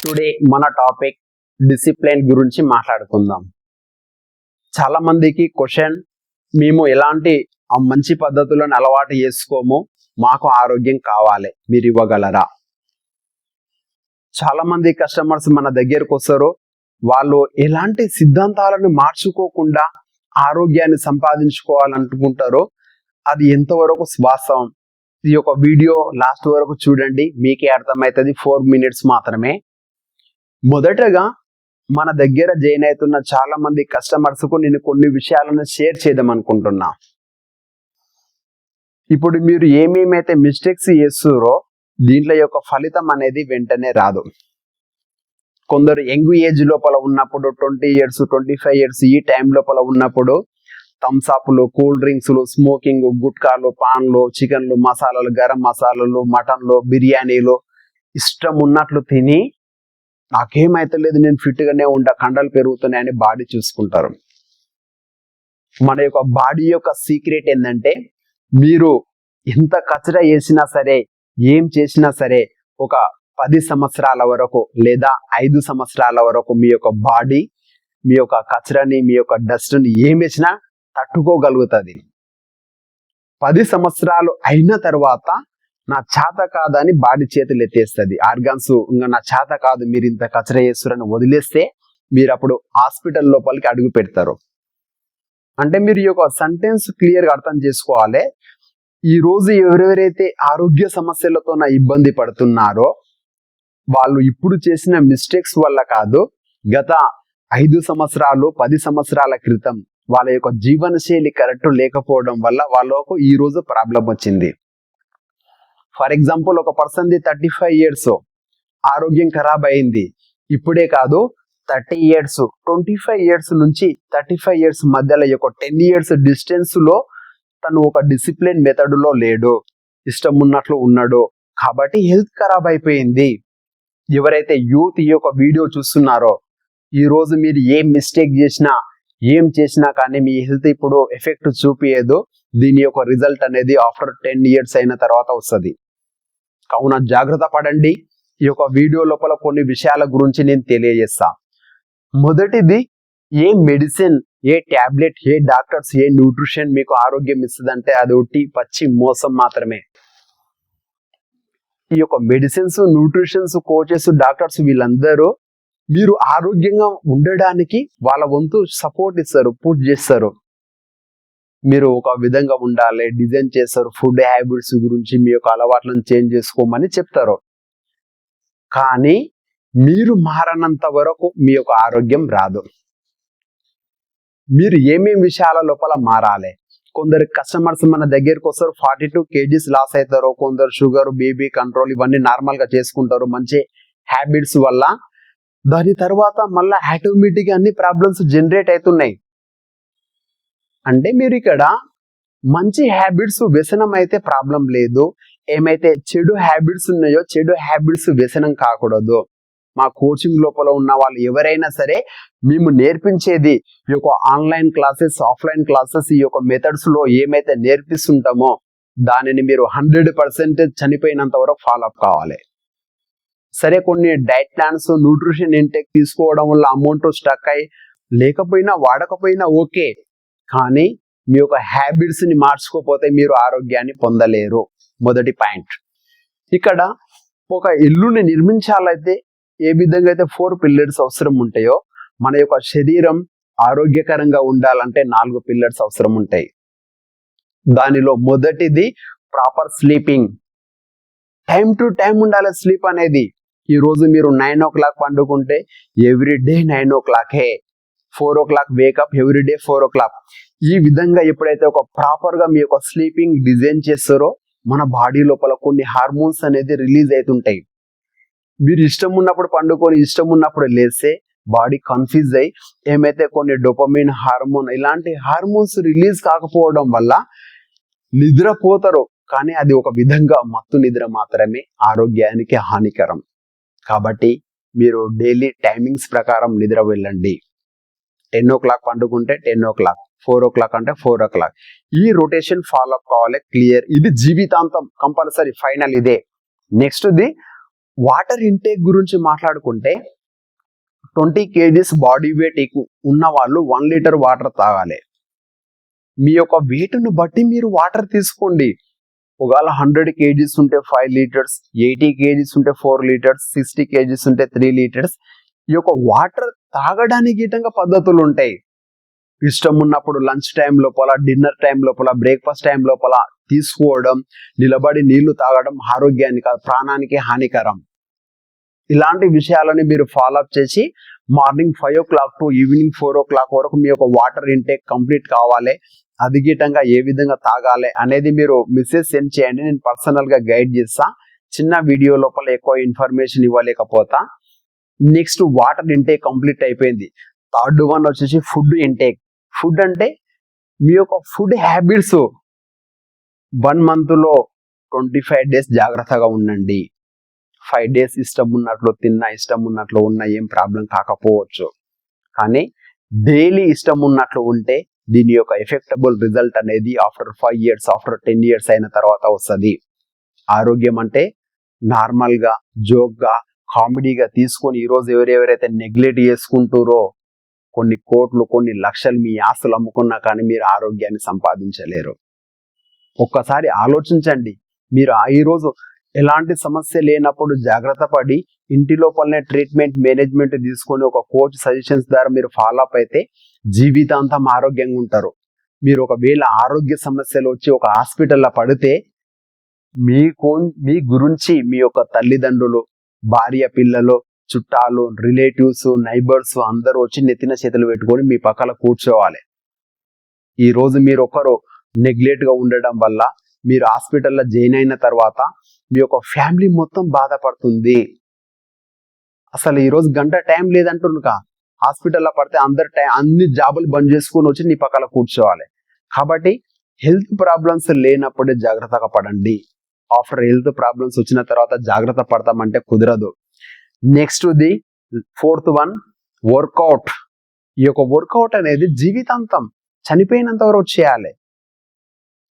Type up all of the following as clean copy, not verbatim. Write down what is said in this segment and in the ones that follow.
Today మన topic discipline గురించి మాట్లాడుకుందాం. చాలా మందికి క్వశ్చన్, మేము ఎలాంటి మంచి పద్ధతులను అలవాటు చేసుకోము, మాకు ఆరోగ్యం కావాలి, మీరు ఇవ్వగలరా? చాలా మంది కస్టమర్స్ మన దగ్గరకు వస్తారు, వాళ్ళు ఎలాంటి సిద్ధాంతాలను మార్చుకోకుండా ఆరోగ్యాన్ని సంపాదించుకోవాలనుకుంటారో అది ఎంతవరకు వాస్తవం? ఈ యొక్క వీడియో లాస్ట్ వరకు చూడండి, మీకే అర్థమవుతుంది. 4 minutes మాత్రమే. మొదటగా మన దగ్గర జాయిన్ అవుతున్న చాలా మంది కస్టమర్స్ కు నేను కొన్ని విషయాలను షేర్ చేద్దాం అనుకుంటున్నా. ఇప్పుడు మీరు ఏమేమైతే మిస్టేక్స్ చేస్తారో దీంట్లో యొక్క ఫలితం అనేది వెంటనే రాదు. కొందరు యంగ్ ఏజ్ లోపల ఉన్నప్పుడు 20 years 25 years ఈ టైం లోపల ఉన్నప్పుడు థమ్స్అప్లు, కూల్ డ్రింక్స్లు, స్మోకింగ్, గుట్కాలు, పాన్లు, చికెన్లు, మసాలాలు, గరం మసాలాలు, మటన్లు, బిర్యానీలు ఇష్టం ఉన్నట్లు తిని నాకేమైతే లేదు, నేను ఫిట్ గానే ఉంటా, కండలు పెరుగుతున్నాయని బాడీ చూసుకుంటారు. మన యొక్క బాడీ యొక్క సీక్రెట్ ఏంటంటే, మీరు ఎంత కచరా చేసినా సరే, ఏం చేసినా సరే, ఒక 10 సంవత్సరాల వరకు లేదా 5 సంవత్సరాల వరకు మీ యొక్క బాడీ మీ యొక్క కచరాని, మీ యొక్క డస్ట్ని ఏం వేసినా తట్టుకోగలుగుతుంది. 10 సంవత్సరాలు అయిన తర్వాత నా చేత కాదని బాడీ చేతులు ఎత్తేస్తుంది. ఆర్గాన్స్ ఇంకా నా చేత కాదు, మీరు ఇంత కచరా చేస్తారని వదిలేస్తే మీరు అప్పుడు హాస్పిటల్ లోపలికి అడుగు పెడతారు. అంటే మీరు ఈ యొక్క సెంటెన్స్ క్లియర్గా అర్థం చేసుకోవాలి. ఈ రోజు ఎవరెవరైతే ఆరోగ్య సమస్యలతో ఇబ్బంది పడుతున్నారో వాళ్ళు ఇప్పుడు చేసిన మిస్టేక్స్ వల్ల కాదు, గత 5 సంవత్సరాలు 10 సంవత్సరాల క్రితం వాళ్ళ యొక్క జీవనశైలి కరెక్ట్ లేకపోవడం వల్ల వాళ్ళకు ఈ రోజు ప్రాబ్లం వచ్చింది. ఫర్ ఎగ్జాంపుల్, ఒక పర్సన్ది 35 years ఆరోగ్యం ఖరాబ్ అయింది. ఇప్పుడే కాదు, 30 years 25 years నుంచి 35 years మధ్యలో ఒక 10 years డిస్టెన్స్ లో తను ఒక డిసిప్లిన్ మెథడ్ లో లేడు, ఇష్టం ఉన్నట్లు ఉన్నాడు, కాబట్టి హెల్త్ ఖరాబ్ అయిపోయింది. ఎవరైతే యూత్ ఈ యొక్క వీడియో చూస్తున్నారో, ఈ రోజు మీరు ఏం మిస్టేక్ చేసినా ఏం చేసినా కానీ మీ హెల్త్ ఇప్పుడు ఎఫెక్ట్ చూపించదు. దీని యొక్క రిజల్ట్ అనేది ఆఫ్టర్ 10 years అయిన తర్వాత వస్తుంది. కావున జాగ్రత్త పడండి. ఈ యొక్క వీడియో లోపల కొన్ని విషయాల గురించి నేను తెలియజేస్తా. మొదటిది, ఏ మెడిసిన్, ఏ టాబ్లెట్, ఏ డాక్టర్స్, ఏ న్యూట్రిషన్ మీకు ఆరోగ్యం ఇస్తుందంటే అది ఒకటి పచ్చి మోసం మాత్రమే. ఈ యొక్క మెడిసిన్స్, న్యూట్రిషన్స్, కోచెస్, డాక్టర్స్ వీళ్ళందరూ మీరు ఆరోగ్యంగా ఉండడానికి వాళ్ళ వంతు సపోర్ట్ ఇస్తారు, పుష్ చేస్తారు. మీరు ఒక విధంగా ఉండాలి, డిజైన్ చేస్తారు, ఫుడ్ హ్యాబిట్స్ గురించి మీ యొక్క అలవాట్లను చేంజ్ చేసుకోమని చెప్తారు. కానీ మీరు మారనంత వరకు మీ యొక్క ఆరోగ్యం రాదు. మీరు ఏమేమి విషయాల లోపల మారాలి? కొందరు కస్టమర్స్ మన దగ్గరకు వస్తారు, 42 kgs లాస్ అవుతారు. కొందరు షుగర్, బీపీ కంట్రోల్ ఇవన్నీ నార్మల్ గా చేసుకుంటారు మంచి హ్యాబిట్స్ వల్ల. దాని తర్వాత మళ్ళీ ఆటోమేటిక్ అన్ని ప్రాబ్లమ్స్ జనరేట్ అవుతున్నాయి. అంటే మీరు ఇక్కడ మంచి హ్యాబిట్స్ వ్యసనం అయితే ప్రాబ్లం లేదు, ఏమైతే చెడు హ్యాబిట్స్ ఉన్నాయో చెడు హ్యాబిట్స్ వ్యసనం కాకూడదు. మా కోచింగ్ లోపల ఉన్న వాళ్ళు ఎవరైనా సరే మేము నేర్పించేది ఈ యొక్క ఆన్లైన్ క్లాసెస్, ఆఫ్లైన్ క్లాసెస్, ఈ యొక్క మెథడ్స్ లో ఏమైతే నేర్పిస్తుంటామో దానిని మీరు 100% చనిపోయినంత వరకు ఫాలో అప్ కావాలి. సరే, కొన్ని డైట్ ప్లాన్స్, న్యూట్రిషన్ ఇంటేక్ తీసుకోవడం వల్ల అమౌంట్ స్టక్ అయి లేకపోయినా వాడకపోయినా ఓకే, కానీ మీ యొక్క హ్యాబిట్స్ ని మార్చుకోకపోతే మీరు ఆరోగ్యాన్ని పొందలేరు. మొదటి పాయింట్. ఇక్కడ ఒక ఇల్లుని నిర్మించాలైతే ఏ విధంగా అయితే 4 pillars అవసరం ఉంటాయో, మన యొక్క శరీరం ఆరోగ్యకరంగా ఉండాలంటే 4 pillars అవసరం ఉంటాయి. దానిలో మొదటిది proper sleeping. Time to time ఉండాలి స్లీప్ అనేది. ఈ రోజు మీరు 9 o'clock పండుకుంటే everyday 9 o'clock, 4 o'clock wake up, everyday 4 o'clock. ఈ విధంగా ఎప్పుడైతే ఒక ప్రాపర్ గా మీ యొక్క స్లీపింగ్ డిజైన్ చేస్తారో మన బాడీ లోపల కొన్ని హార్మోన్స్ అనేది రిలీజ్ అవుతుంటాయి. మీరు ఇష్టం ఉన్నప్పుడు పండుకొని ఇష్టం ఉన్నప్పుడు లేస్తే బాడీ కన్ఫ్యూజ్ అయ్యి ఏమైతే కొన్ని డోపమైన్ హార్మోన్ ఇలాంటి హార్మోన్స్ రిలీజ్ కాకపోవడం వల్ల నిద్రపోతారు. కానీ అది ఒక విధంగా మత్తు నిద్ర మాత్రమే, ఆరోగ్యానికి హానికరం. కాబట్టి మీరు డైలీ టైమింగ్స్ ప్రకారం నిద్ర వెళ్ళండి. 10 o'clock పండుకుంటే 10 o'clock, 4 o'clock అంటే 4 o'clock. ఈ రొటేషన్ ఫాలో అప్ కావాలి. క్లియర్. ఇది జీవితాంతం కంపల్సరీ, ఫైనల్ ఇదే. నెక్స్ట్ ది వాటర్ ఇంటేక్ గురించి మాట్లాడుకుంటే 20 kgs బాడీ వెయిట్ ఉన్న వాళ్ళు 1 లీటర్ వాటర్ తాగాలి. మీ యొక్క వెయిట్ను బట్టి మీరు వాటర్ తీసుకోండి. ఒకవేళ 100 kgs ఉంటే 5 లీటర్స్, 80 kgs ఉంటే 4 లీటర్స్, 60 kgs ఉంటే 3 లీటర్స్. ఈ యొక్క వాటర్ తాగడానికి గిట్టంగా పద్ధతులు ఉంటాయి. ఇష్టం ఉన్నప్పుడు లంచ్ టైం లోపల, డిన్నర్ టైం లోపల, బ్రేక్ఫాస్ట్ టైం లోపల తీసుకోవడం, నిలబడి నీళ్లు తాగడం ఆరోగ్యానికి ప్రాణానికి హానికరం. ఇలాంటి విషయాలని మీరు ఫాలో అప్ చేసి morning 5 o'clock to evening 4 o'clock వరకు మీ యొక్క వాటర్ ఇంటేక్ కంప్లీట్ కావాలి. అది గిట్టంగా ఏ విధంగా తాగాలి అనేది మీరు మెసేజ్ సెండ్ చేయండి, నేను పర్సనల్ గా గైడ్ చేస్తా. చిన్న వీడియో లోపల ఎక్కువ ఇన్ఫర్మేషన్ ఇవ్వలేకపోతా. నెక్స్ట్ వాటర్ ఇంటేక్ కంప్లీట్ అయిపోయింది. థర్డ్ వన్ వచ్చేసి ఫుడ్ ఇంటేక్. ఫుడ్ అంటే మీ యొక్క ఫుడ్ హ్యాబిట్స్ 1 month లో 25 days జాగ్రత్తగా ఉండండి. 5 days ఇష్టం ఉన్నట్లు తిన్నా, ఇష్టం ఉన్నట్లు ఉన్నా ఏం ప్రాబ్లం కాకపోవచ్చు. కానీ డైలీ ఇష్టం ఉన్నట్లు ఉంటే దీని యొక్క ఎఫెక్టబుల్ రిజల్ట్ అనేది ఆఫ్టర్ 5 years, ఆఫ్టర్ 10 years అయిన తర్వాత వస్తుంది. ఆరోగ్యం అంటే నార్మల్గా, జోక్గా, కామెడీగా తీసుకొని ఈరోజు ఎవరెవరైతే నెగ్లెక్ట్ చేసుకుంటారో కొన్ని కోట్లు, కొన్ని లక్షలు మీ ఆస్తులు అమ్ముకున్నా కానీ మీరు ఆరోగ్యాన్ని సంపాదించలేరు. ఒక్కసారి ఆలోచించండి. మీరు ఈరోజు ఎలాంటి సమస్య లేనప్పుడు జాగ్రత్త పడి ఇంటి లోపలనే ట్రీట్మెంట్ మేనేజ్మెంట్ తీసుకొని ఒక కోచ్ సజెషన్స్ ద్వారా మీరు ఫాలో అప్ అయితే జీవితాంతం ఆరోగ్యంగా ఉంటారు. మీరు ఒకవేళ ఆరోగ్య సమస్యలు వచ్చి ఒక హాస్పిటల్లో పడితే మీ గురించి మీ యొక్క తల్లిదండ్రులు, భార్య, పిల్లలు, చుట్టాలు, రిలేటివ్స్, నైబర్స్ అందరూ వచ్చి నెత్తిన చేతులు పెట్టుకొని మీ పక్కన కూర్చోవాలి. ఈ రోజు మీరు ఒకరు నెగ్లెక్ట్ గా ఉండడం వల్ల మీరు హాస్పిటల్లో జాయిన్ అయిన తర్వాత మీ యొక్క ఫ్యామిలీ మొత్తం బాధపడుతుంది. అసలు ఈ రోజు గంట టైం లేదంటున్నాక హాస్పిటల్లో పడితే అన్ని జాబులు బంద్ చేసుకొని వచ్చి నీ పక్కన కూర్చోవాలి. కాబట్టి హెల్త్ ప్రాబ్లమ్స్ లేనప్పుడే జాగ్రత్తగా పడండి. ఆఫ్టర్ హెల్త్ ప్రాబ్లమ్స్ వచ్చిన తర్వాత జాగ్రత్త పడతామంటే కుదరదు. Next the 4th one workout. ఈ యొక్క వర్కౌట్ అనేది జీవితాంతం చనిపోయినంత వరకు చేయాలి.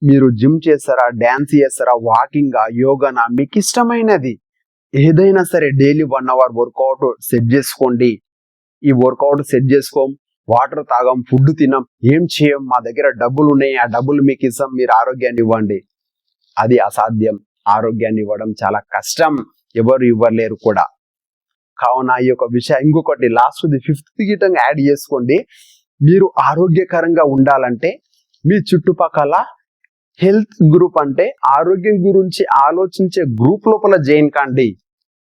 మీరు జిమ్ చేస్తారా, డ్యాన్స్ చేస్తారా, వాకింగ్, యోగానా, మీకు ఇష్టమైనది ఏదైనా సరే డైలీ 1 hour వర్కౌట్ సెట్ చేసుకోండి. ఈ వర్కౌట్ సెట్ చేసుకోం, వాటర్ తాగం, ఫుడ్ తినం, ఏం చేయం, మా దగ్గర డబ్బులు ఉన్నాయి, ఆ డబ్బులు మీకు ఇస్తాం, మీరు ఆరోగ్యాన్ని ఇవ్వండి. అది అసాధ్యం. ఆరోగ్యాన్ని ఇవ్వడం చాలా కష్టం, ఎవరు ఇవ్వలేరు కూడా. కావున ఈ యొక్క విషయం ఇంకొకటి లాస్ట్ ది 5th గిటంగా యాడ్ చేసుకోండి. మీరు ఆరోగ్యకరంగా ఉండాలంటే మీ చుట్టుపక్కల హెల్త్ గ్రూప్ అంటే ఆరోగ్యం గురించి ఆలోచించే గ్రూప్ లోపల జాయిన్ కండి.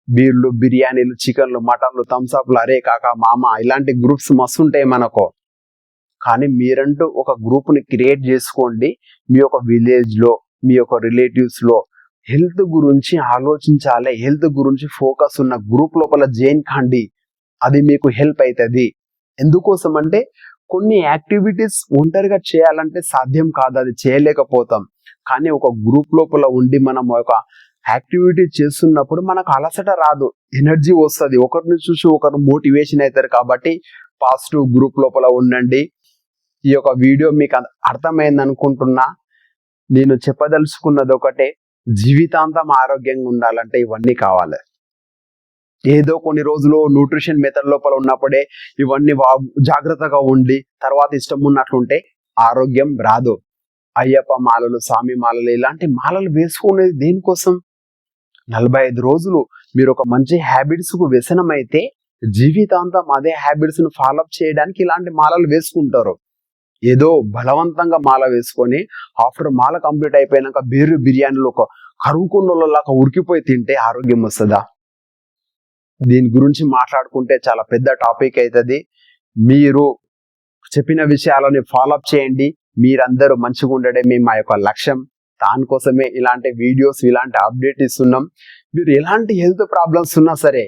బీర్లు, బిర్యానీలు, చికెన్లు, మటన్లు, థమ్స్అప్లు, అరే కాక మామ, ఇలాంటి గ్రూప్స్ మస్తు ఉంటాయి మనకు. కానీ మీరంటూ ఒక గ్రూప్ ని క్రియేట్ చేసుకోండి. మీ యొక్క విలేజ్ లో, మీ యొక్క రిలేటివ్స్ లో హెల్త్ గురించి ఆలోచించాలి, హెల్త్ గురించి ఫోకస్ ఉన్న గ్రూప్ లోపల జాయిన్ కండి. అది మీకు హెల్ప్ అవుతుంది. ఎందుకోసం అంటే కొన్ని యాక్టివిటీస్ ఒంటరిగా చేయాలంటే సాధ్యం కాదు, అది చేయలేకపోతాం. కానీ ఒక గ్రూప్ లోపల ఉండి మనం ఒక యాక్టివిటీ చేస్తున్నప్పుడు మనకు అలసట రాదు, ఎనర్జీ వస్తుంది. ఒకరిని చూసి ఒకరు మోటివేషన్ అవుతారు. కాబట్టి పాజిటివ్ గ్రూప్ లోపల ఉండండి. ఈ యొక్క వీడియో మీకు అర్థమైంది అనుకుంటున్నా. నేను చెప్పదలుచుకున్నది ఒకటే, జీవితాంతం ఆరోగ్యంగా ఉండాలంటే ఇవన్నీ కావాలి. ఏదో కొన్ని రోజులు న్యూట్రిషన్ మెథడ్ లోపల ఉన్నప్పుడే ఇవన్నీ జాగ్రత్తగా ఉండి తర్వాత ఇష్టం ఉన్నట్లుంటే ఆరోగ్యం రాదు. అయ్యప్ప మాలలు, స్వామి మాలలు, ఇలాంటి మాలలు వేసుకునేది దేనికోసం? 45 రోజులు మీరు ఒక మంచి హ్యాబిట్స్ కు వ్యసనం అయితే జీవితాంతం అదే హ్యాబిట్స్ ను ఫాలోఅప్ చేయడానికి ఇలాంటి మాలలు వేసుకుంటారు. ఏదో బలవంతంగా మాల వేసుకొని ఆఫ్టర్ మాల కంప్లీట్ అయిపోయినాక బీరు, బిర్యానీలు ఒక కరువుకున్నలాగా ఉరికిపోయి తింటే ఆరోగ్యం వస్తుందా? దీని గురించి మాట్లాడుకుంటే చాలా పెద్ద టాపిక్ అవుతుంది. మీరు చెప్పిన విషయాలని ఫాలోఅప్ చేయండి. మీరందరూ మంచిగా ఉండడమే మా యొక్క లక్ష్యం. దానికోసమే ఇలాంటి వీడియోస్, ఇలాంటి అప్డేట్ ఇస్తున్నాం. మీరు ఎలాంటి హెల్త్ ప్రాబ్లమ్స్ ఉన్నా సరే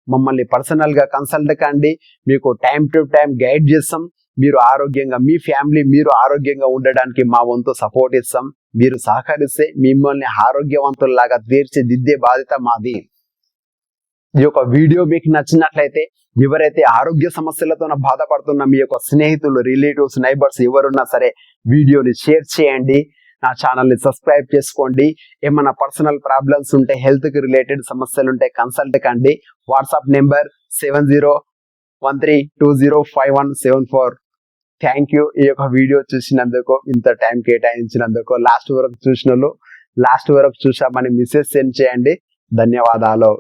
మమ్మల్ని పర్సనల్ గా కన్సల్ట్ కండి. మీకు టైం టు టైం గైడ్ చేస్తాం. మీరు ఆరోగ్యంగా, మీ ఫ్యామిలీ మీరు ఆరోగ్యంగా ఉండడానికి మా వంతు సపోర్ట్ ఇస్తాం. మీరు సహకరిస్తే మిమ్మల్ని ఆరోగ్యవంతుల్లాగా తీర్చిదిద్దే బాధ్యత మాది. ఈ యొక్క వీడియో మీకు నచ్చినట్లయితే ఎవరైతే ఆరోగ్య సమస్యలతో బాధపడుతున్న మీ యొక్క స్నేహితులు, రిలేటివ్స్, నైబర్స్ ఎవరున్నా సరే వీడియోని షేర్ చేయండి. నా ఛానల్ని సబ్స్క్రైబ్ చేసుకోండి. ఏమైనా పర్సనల్ ప్రాబ్లమ్స్ ఉంటే, హెల్త్కి రిలేటెడ్ సమస్యలు ఉంటే కన్సల్ట్ కండి. WhatsApp number 7013205174. Thank you. ఈ యొక్క వీడియో చూసినందుకు, ఇంత టైం కేటాయించినందుకు. లాస్ట్ వరకు చూసిన వాళ్ళు లాస్ట్ వరకు చూసామని మెసేజ్ సెండ్ చేయండి. ధన్యవాదాలు.